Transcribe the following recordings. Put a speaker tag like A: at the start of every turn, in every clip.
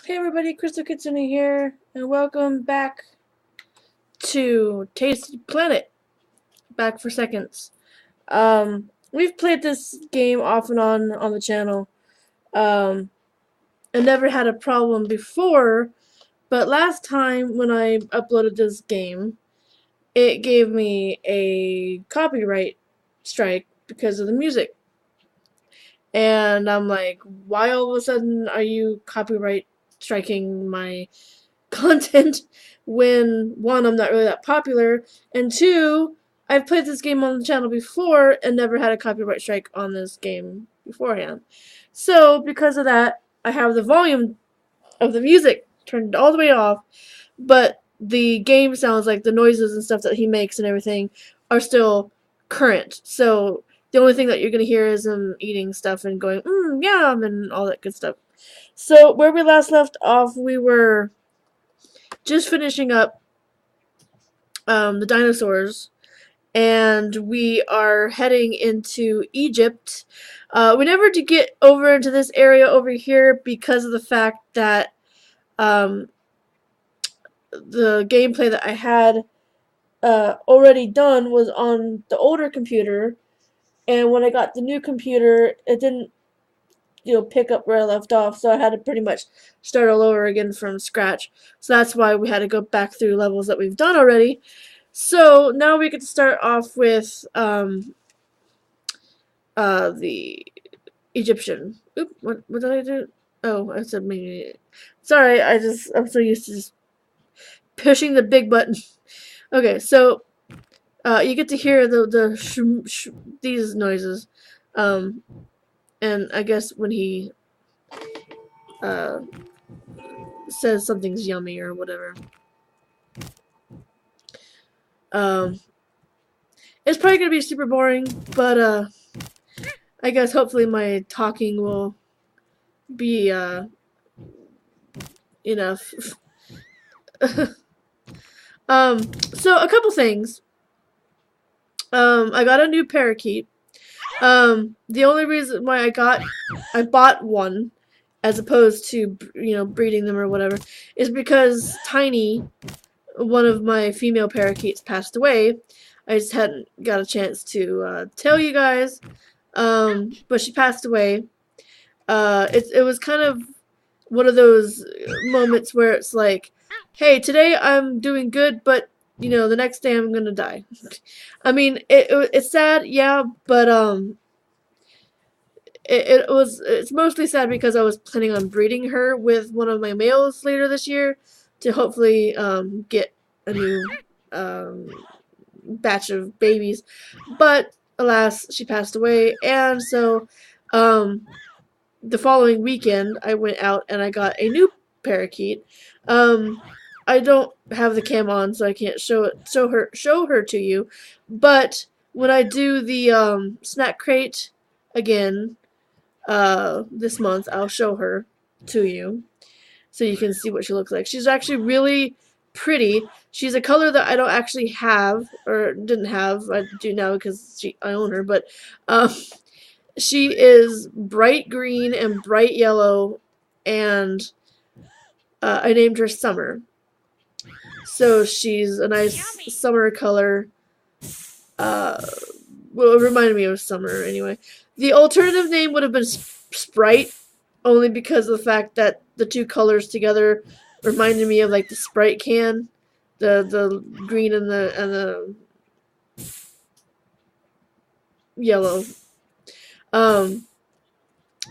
A: Hey everybody, Crystal Kitsune here, and welcome back to Tasty Planet. Back for seconds. We've played this game off and on the channel, and never had a problem before, but last time when I uploaded this game, it gave me a copyright strike because of the music. And I'm like, why all of a sudden are you copyright striking my content when one, I'm not really that popular, and two, I've played this game on the channel before and never had a copyright strike on this game beforehand. So because of that, I have the volume of the music turned all the way off, but the game sounds like the noises and stuff that he makes and everything are still current. So the only thing that you're gonna hear is him eating stuff and going yum and all that good stuff. So where we last left off, we were just finishing up the dinosaurs, and we are heading into Egypt. We never did get over into this area over here because of the fact that um, the gameplay that I had already done was on the older computer, and when I got the new computer, it didn't pick up where I left off, so I had to pretty much start all over again from scratch. So that's why we had to go back through levels that we've done already. So now we get to start off with the Egyptian. Oop, what did I do? Oh, I said maybe. Sorry, I'm so used to just pushing the big button. Okay, so you get to hear these noises, um, and I guess when he uh, says something's yummy or whatever. Um, it's probably gonna be super boring, but I guess hopefully my talking will be enough. So a couple things. I got a new parakeet. The only reason why I bought one as opposed to breeding them or whatever is because Tiny, one of my female parakeets, passed away. I just hadn't got a chance to tell you guys. But she passed away. It was kind of one of those moments where it's like, hey, today I'm doing good, but the next day I'm gonna die. I mean, it's sad, yeah, but it's mostly sad because I was planning on breeding her with one of my males later this year to hopefully get a new um batch of babies, but alas, she passed away, and so um the following weekend, I went out and I got a new parakeet. Um, I don't have the cam on, so I can't show her to you. But when I do the snack crate again this month, I'll show her to you so you can see what she looks like. She's actually really pretty. She's a color that I don't actually have or didn't have. I do now because I own her, but um, she is bright green and bright yellow, and I named her Summer. So she's a nice summer color. Uh, well, it reminded me of summer anyway. The alternative name would have been Sprite, only because of the fact that the two colors together reminded me of like the Sprite can, the green and the yellow. Um,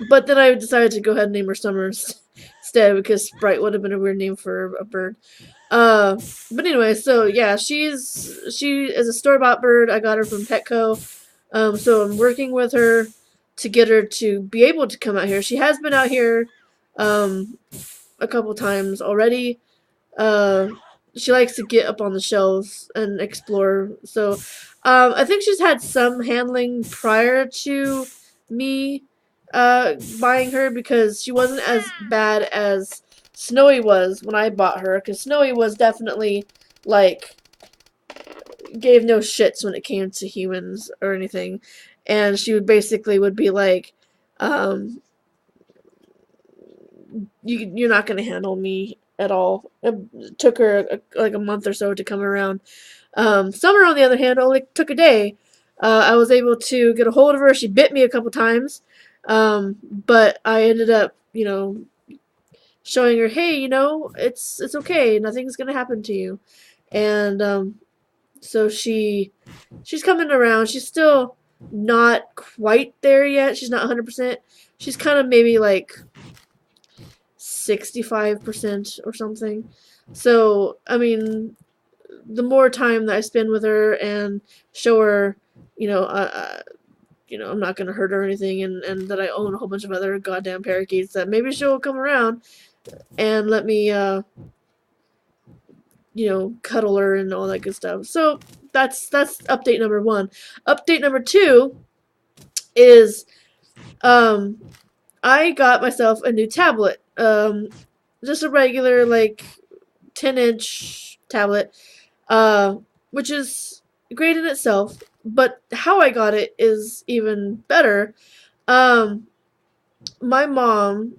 A: But then I decided to go ahead and name her Summer instead because Sprite would have been a weird name for a bird. Uh, but anyway, so yeah, she is a store-bought bird. I got her from Petco. So I'm working with her to get her to be able to come out here. She has been out here um, a couple times already. Uh, she likes to get up on the shelves and explore. So I think she's had some handling prior to me buying her because she wasn't as bad as Snowy was when I bought her. Because Snowy was definitely like gave no shits when it came to humans or anything, and she would basically would be like, um, you're not gonna handle me at all. It took her like a month or so to come around. Summer, on the other hand, only took a day. I was able to get a hold of her. She bit me a couple times, but I ended up, showing her, hey, it's okay. Nothing's gonna happen to you. And so she's coming around. She's still not quite there yet. She's not 100%. She's kind of maybe like 65% or something. So, I mean, the more time that I spend with her and show her, you know, uh, I'm not gonna hurt her or anything, and that I own a whole bunch of other goddamn parakeets, that maybe she'll come around and let me, cuddle her and all that good stuff. So that's update number one. Update number two is, um, I got myself a new tablet. Just a regular, like, 10-inch tablet, which is great in itself. But how I got it is even better. Um, my mom,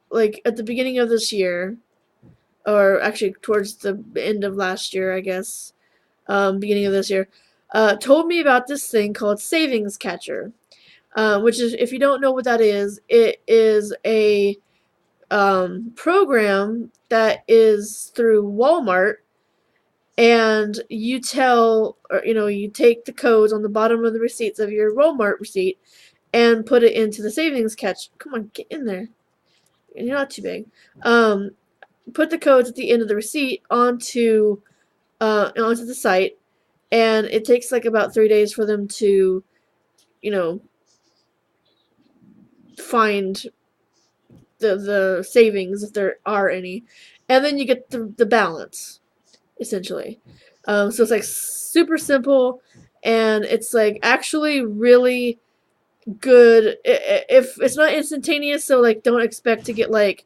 A: like, at the beginning of this year, or actually towards the end of last year, I guess, beginning of this year, told me about this thing called Savings Catcher, which is, if you don't know what that is, it is a program that is through Walmart, and you tell, or you take the codes on the bottom of the receipts of your Walmart receipt and put it into the savings catch. Come on, get in there. You're not too big. Um, Put the codes at the end of the receipt onto the site, and it takes like about 3 days for them to, you know, find the savings, if there are any, and then you get the balance, essentially. So it's like super simple, and it's like actually really good. If it's not instantaneous, so like don't expect to get like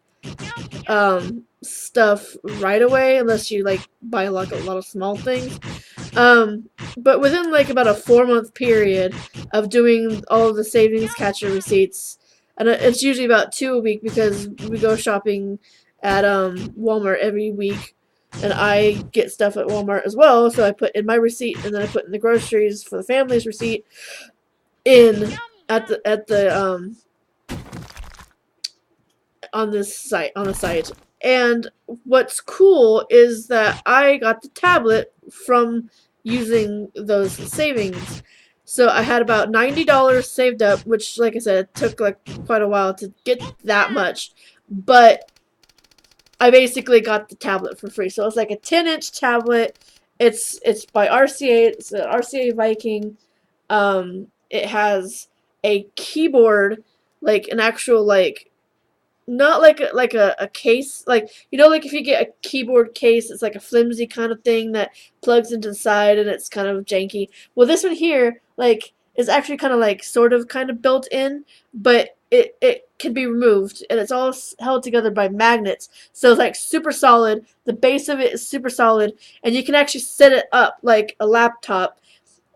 A: stuff right away unless you like buy like a lot of small things. But within like about a 4-month period of doing all of the savings catcher receipts, and it's usually about 2 a week because we go shopping at Walmart every week, and I get stuff at Walmart as well. So I put in my receipt, and then I put in the groceries for the family's receipt in at the on the site. And what's cool is that I got the tablet from using those savings. So I had about $90 saved up, which, like I said, it took like quite a while to get that much, but I basically got the tablet for free. So it's like a 10-inch tablet. It's by RCA. It's an RCA Viking. It has a keyboard, like an actual, like, not like a case, like, like if you get a keyboard case, it's like a flimsy kind of thing that plugs into the side and it's kind of janky. Well, this one here, like, is actually kind of like kind of built in, but it can be removed, and it's all held together by magnets. So it's like super solid. The base of it is super solid, and you can actually set it up like a laptop,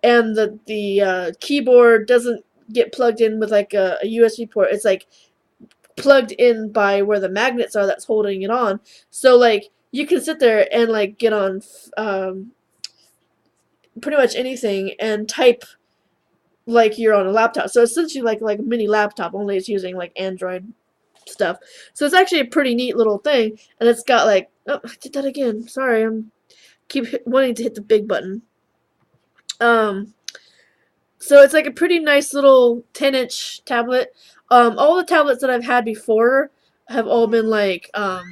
A: and the keyboard doesn't get plugged in with like a USB port. It's like plugged in by where the magnets are that's holding it on. So like you can sit there and like get on pretty much anything and type like you're on a laptop. So essentially like a mini laptop, only it's using like Android stuff. So it's actually a pretty neat little thing, and it's got like, oh, I did that again. Sorry, I'm wanting to hit the big button. So it's like a pretty nice little 10-inch tablet. All the tablets that I've had before have all been like the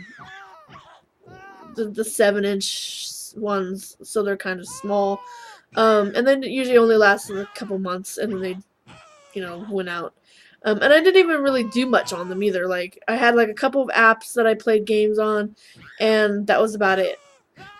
A: 7-inch ones, so they're kind of small. And then it usually only lasted a couple months, and then they, went out. And I didn't even really do much on them either. Like, I had like a couple of apps that I played games on, and that was about it.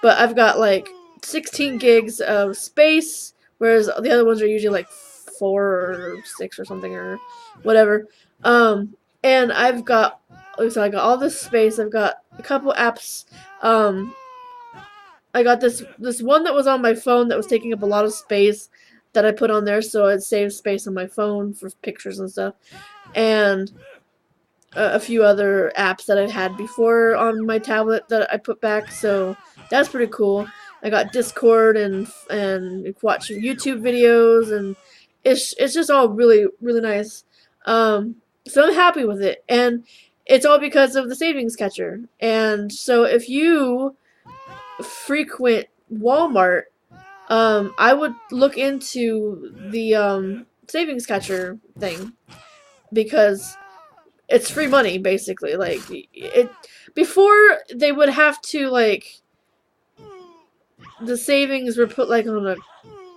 A: But I've got like 16 gigs of space, whereas the other ones are usually like 4 or 6 or something or whatever. And so I got all this space. I've got a couple apps. I got this one that was on my phone that was taking up a lot of space that I put on there, so it saves space on my phone for pictures and stuff. And a few other apps that I've had before on my tablet that I put back, so that's pretty cool. I got Discord and watch YouTube videos, and it's just all really nice. So I'm happy with it, and it's all because of the savings catcher. And so if you frequent Walmart, I would look into the savings catcher thing because it's free money basically. Like it before they would have to like the savings were put like on a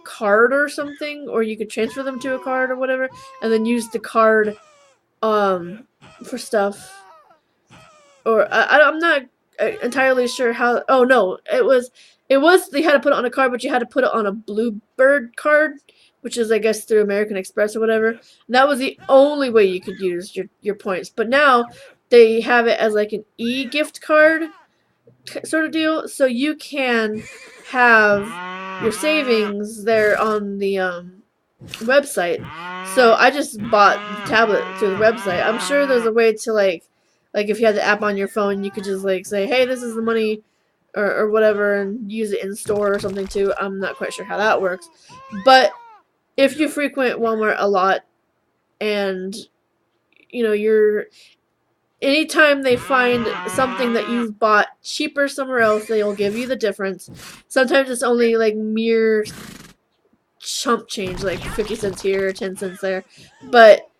A: card or something, or you could transfer them to a card or whatever, and then use the card for stuff. Or I'm not entirely sure how. Oh no, it was they had to put it on a card, but you had to put it on a Bluebird card, which is I guess through American Express or whatever. And that was the only way you could use your points. But now they have it as like an e-gift card sort of deal, so you can have your savings there on the website. So I just bought the tablet through the website. I'm sure there's a way to like if you had the app on your phone, you could just like say, hey, this is the money or whatever, and use it in store or something too. I'm not quite sure how that works. But if you frequent Walmart a lot and you're anytime they find something that you've bought cheaper somewhere else, they'll give you the difference. Sometimes it's only like mere chump change, like 50 cents here, 10 cents there. But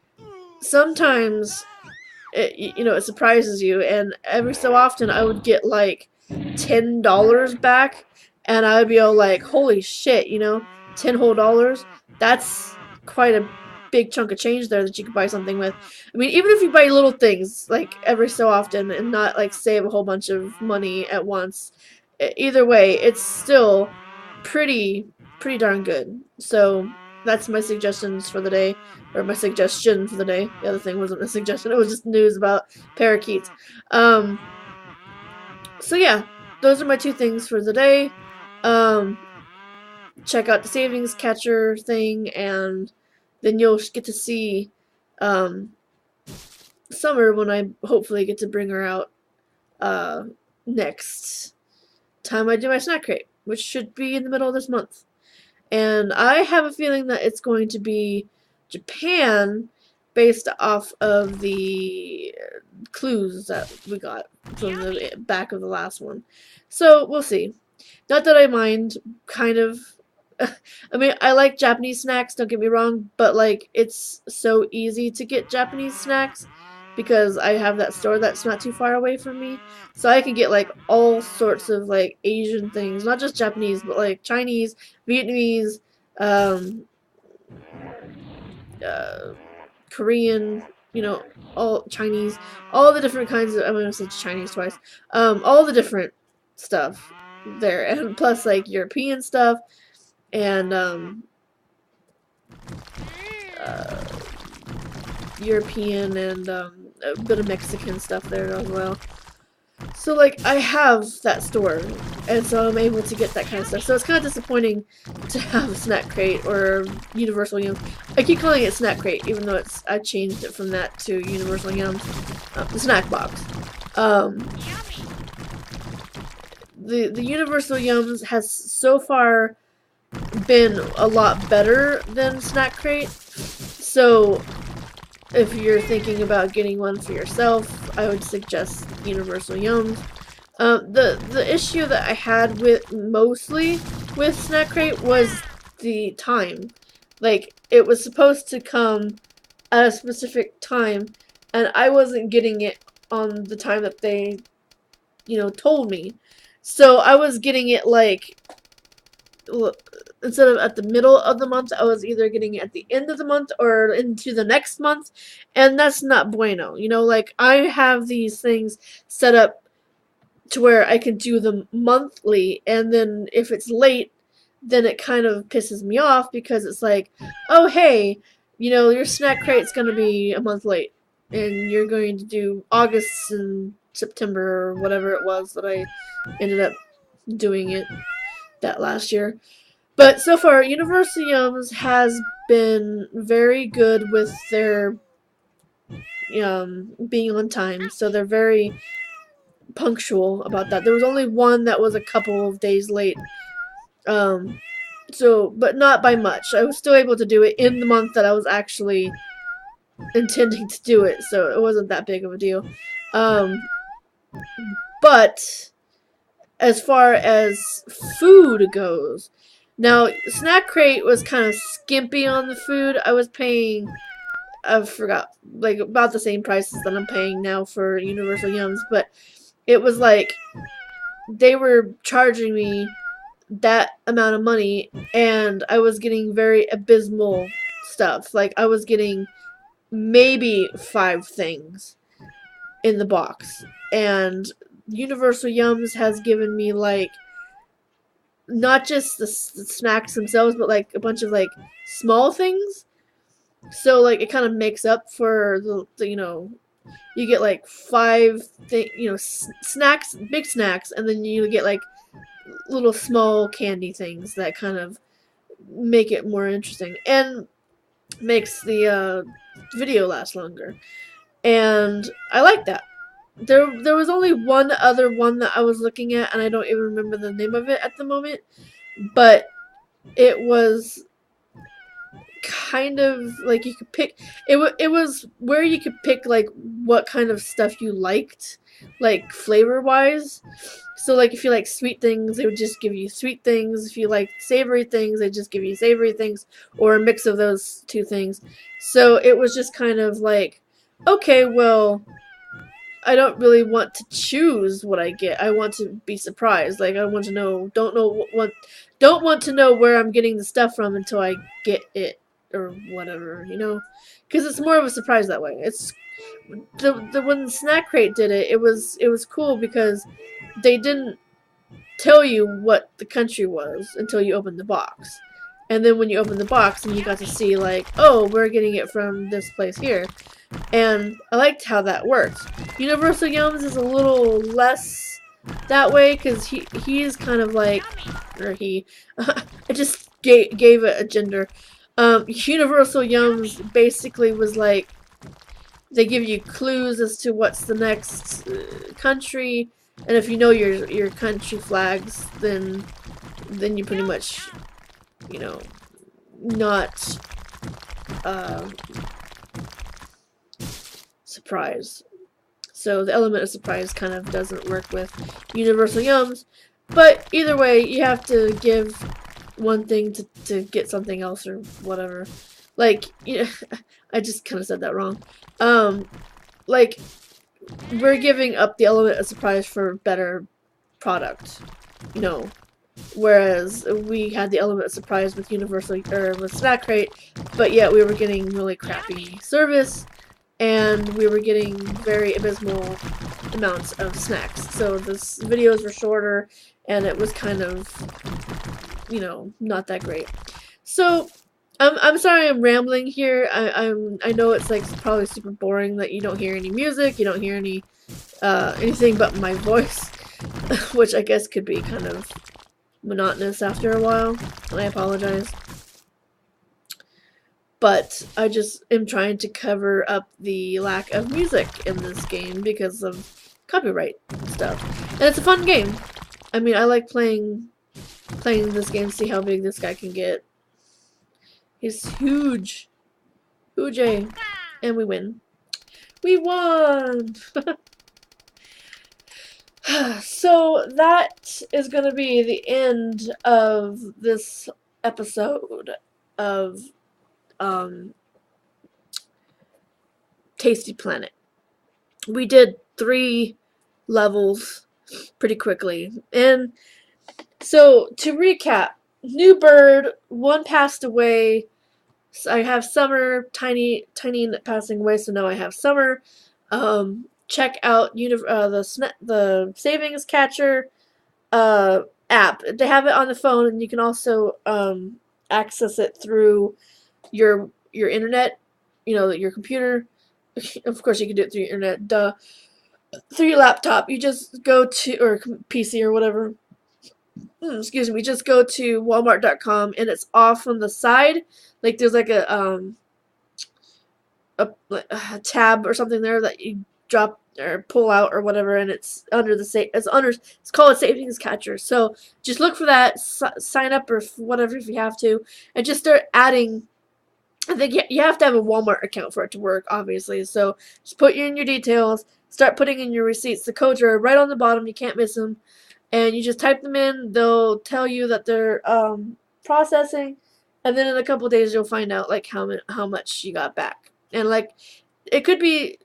A: sometimes it surprises you, and every so often I would get like $10 back, and I would be all like, holy shit, 10 whole dollars. That's quite a big chunk of change there that you could buy something with. I mean, even if you buy little things like every so often and not like save a whole bunch of money at once, either way, it's still pretty darn good. So that's my suggestions for the day, or my suggestion for the day. The other thing wasn't a suggestion; it was just news about parakeets. So yeah, those are my two things for the day. Check out the savings catcher thing, and then you'll get to see Summer when I hopefully get to bring her out next time I do my snack crate, which should be in the middle of this month. And I have a feeling that it's going to be Japan based off of the clues that we got from the back of the last one. So we'll see. Not that I mind, kind of. I mean, I like Japanese snacks, don't get me wrong, but like it's so easy to get Japanese snacks because I have that store that's not too far away from me. So I can get like all sorts of like Asian things, not just Japanese, but like Chinese, Vietnamese, Korean, all Chinese, all the different kinds of, I'm gonna say Chinese twice, all the different stuff there, and plus like European stuff, and European and a bit of Mexican stuff there as well. So like I have that store, and so I'm able to get that kind of stuff. So it's kind of disappointing to have a snack crate or Universal Yums. I keep calling it snack crate, even though I changed it from that to Universal Yums, the snack box. The Universal Yums has so far been a lot better than snack crate. So if you're thinking about getting one for yourself, I would suggest Universal Yums. The issue that I had mostly with Snack Crate was the time. Like, it was supposed to come at a specific time, and I wasn't getting it on the time that they, told me. So I was getting it like, instead of at the middle of the month, I was either getting it at the end of the month or into the next month, and that's not bueno. Like, I have these things set up to where I can do them monthly, and then if it's late, then it kind of pisses me off because it's like, oh hey, your snack crate's gonna be a month late, and you're going to do August and September or whatever it was that I ended up doing it that last year. But so far, Universal Yums has been very good with their being on time, so they're very punctual about that. There was only one that was a couple of days late. Um, so, but not by much. I was still able to do it in the month that I was actually intending to do it, so it wasn't that big of a deal. Um, but as far as food goes, now Snack Crate was kind of skimpy on the food. I was paying, I forgot, like about the same prices that I'm paying now for Universal Yums, but it was like they were charging me that amount of money and I was getting very abysmal stuff. Like I was getting maybe 5 things in the box. And Universal Yums has given me like not just the snacks themselves, but like a bunch of like small things. So like it kind of makes up for the you get like 5 snacks, big snacks, and then you get like little small candy things that kind of make it more interesting and makes the video last longer. And I like that. There was only one other one that I was looking at, and I don't even remember the name of it at the moment, but it was kind of like you could pick it was where you could pick like what kind of stuff you liked, like flavor wise. So like if you like sweet things, they would just give you sweet things. If you like savory things, they just give you savory things, or a mix of those two things. So it was just kind of like, okay, well, I don't really want to choose what I get. I want to be surprised. Like I want to know, don't want to know where I'm getting the stuff from until I get it or whatever, because it's more of a surprise that way. It's the when Snack Crate did it, it was cool because they didn't tell you what the country was until you opened the box. And then when you open the box and you got to see like, oh, we're getting it from this place here. And I liked how that worked. Universal Yums is a little less that way because he's kind of like, or he, I just gave it a gender. Universal Yums basically was like, they give you clues as to what's the next country, and if you know your country flags, then you pretty much, not surprise. So the element of surprise kind of doesn't work with Universal Yums, but either way, you have to give one thing to get something else or whatever. Like, I just kind of said that wrong. Like, we're giving up the element of surprise for better product, whereas we had the element of surprise with with Snack Crate, but yet we were getting really crappy service, and we were getting very abysmal amounts of snacks. So the videos were shorter, and it was kind of, not that great. So I'm sorry I'm rambling here. I know it's like probably super boring that you don't hear any music, you don't hear any anything but my voice, which I guess could be kind of monotonous after a while, and I apologize. But I just am trying to cover up the lack of music in this game because of copyright stuff. And it's a fun game. I mean, I like playing this game, see how big this guy can get. He's huge. Huge. And we win. We won! So that is going to be the end of this episode of Tasty Planet. We did 3 levels pretty quickly. And so to recap, new bird, 1 passed away. So I have Summer, Tiny passing away, so now I have Summer. Check out the Savings Catcher app. They have it on the phone, and you can also access it through your internet, your computer. Of course, you can do it through your internet. Duh. Through your laptop, you just go to, or PC or whatever. Excuse me. Just go to Walmart.com, and it's off on the side. Like there's like a a tab or something there that you drop or pull out or whatever, and it's under the it's called a savings catcher. So just look for that, sign up or whatever if you have to, and just start adding. I think you have to have a Walmart account for it to work, obviously. So just put in your details, start putting in your receipts. The codes are right on the bottom. You can't miss them, and you just type them in. They'll tell you that they're processing, and then in a couple days you'll find out like how much you got back. And like it could be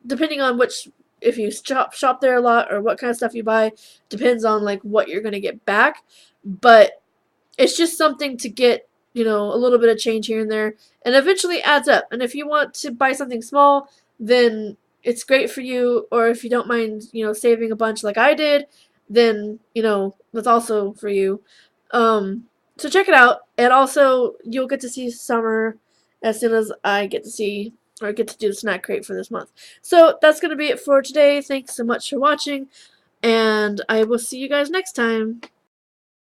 A: depending on which, if you shop there a lot or what kind of stuff you buy, depends on like what you're gonna get back. But it's just something to get, a little bit of change here and there, and eventually adds up. And if you want to buy something small, then it's great for you. Or if you don't mind, saving a bunch like I did, then, that's also for you. So check it out. And also, you'll get to see Summer as soon as I get to see, or get to do the snack crate for this month. So that's going to be it for today. Thanks so much for watching, and I will see you guys next time.